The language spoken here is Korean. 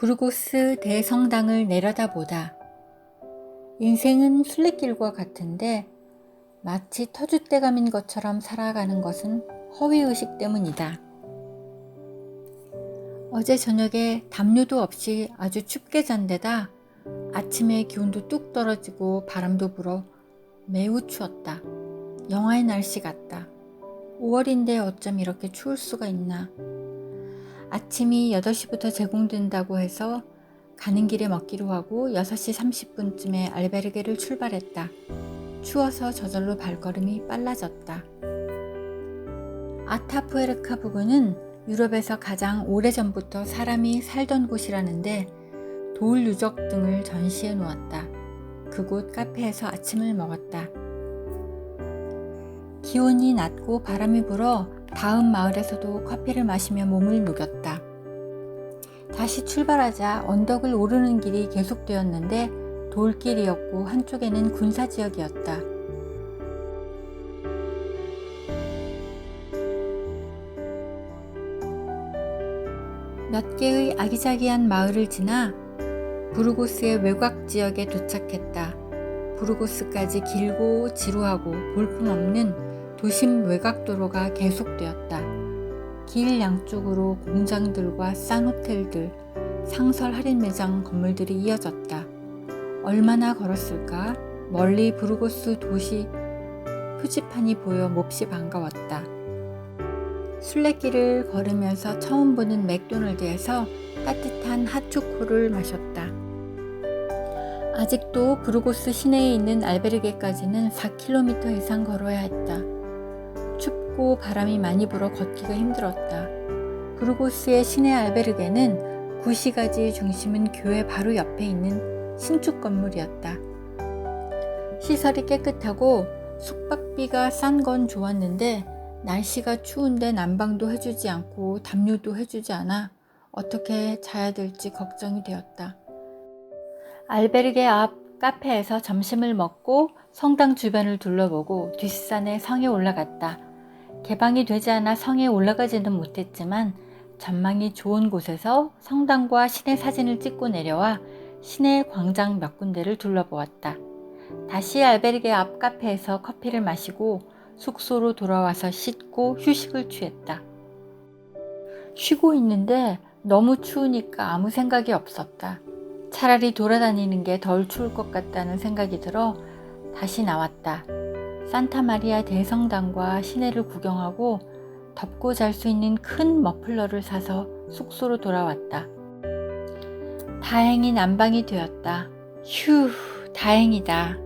부르고스 대성당을 내려다보다. 인생은 순례길과 같은데 마치 터줏대감인 것처럼 살아가는 것은 허위의식 때문이다. 어제 저녁에 담요도 없이 아주 춥게 잔 데다 아침에 기온도 뚝 떨어지고 바람도 불어 매우 추웠다. 영하의 날씨 같다. 5월인데 어쩜 이렇게 추울 수가 있나. 아침이 8시부터 제공된다고 해서 가는 길에 먹기로 하고 6시 30분쯤에 알베르게를 출발했다. 추워서 저절로 발걸음이 빨라졌다. 아타푸에르카 부근은 유럽에서 가장 오래전부터 사람이 살던 곳이라는데 돌 유적 등을 전시해 놓았다. 그곳 카페에서 아침을 먹었다. 기온이 낮고 바람이 불어 다음 마을에서도 커피를 마시며 몸을 녹였다. 다시 출발하자 언덕을 오르는 길이 계속되었는데 돌길이었고 한쪽에는 군사지역이었다. 몇 개의 아기자기한 마을을 지나 부르고스의 외곽 지역에 도착했다. 부르고스까지 길고 지루하고 볼품없는 도심 외곽도로가 계속되었다. 길 양쪽으로 공장들과 싼 호텔들, 상설 할인 매장 건물들이 이어졌다. 얼마나 걸었을까? 멀리 부르고스 도시 표지판이 보여 몹시 반가웠다. 순례길을 걸으면서 처음 보는 맥도날드에서 따뜻한 핫초코를 마셨다. 아직도 부르고스 시내에 있는 알베르게까지는 4km 이상 걸어야 했다. 춥고 바람이 많이 불어 걷기가 힘들었다. 부르고스의 시내 알베르게는 구시가지 중심은 교회 바로 옆에 있는 신축 건물이었다. 시설이 깨끗하고 숙박비가 싼 건 좋았는데 날씨가 추운데 난방도 해주지 않고 담요도 해주지 않아 어떻게 자야 될지 걱정이 되었다. 알베르게 앞 카페에서 점심을 먹고 성당 주변을 둘러보고 뒷산의 성에 올라갔다. 개방이 되지 않아 성에 올라가지는 못했지만 전망이 좋은 곳에서 성당과 시내 사진을 찍고 내려와 시내 광장 몇 군데를 둘러보았다. 다시 알베르게 앞 카페에서 커피를 마시고 숙소로 돌아와서 씻고 휴식을 취했다. 쉬고 있는데 너무 추우니까 아무 생각이 없었다. 차라리 돌아다니는 게 덜 추울 것 같다는 생각이 들어 다시 나왔다. 산타마리아 대성당과 시내를 구경하고 덮고 잘 수 있는 큰 머플러를 사서 숙소로 돌아왔다. 다행히 난방이 되었다. 휴, 다행이다.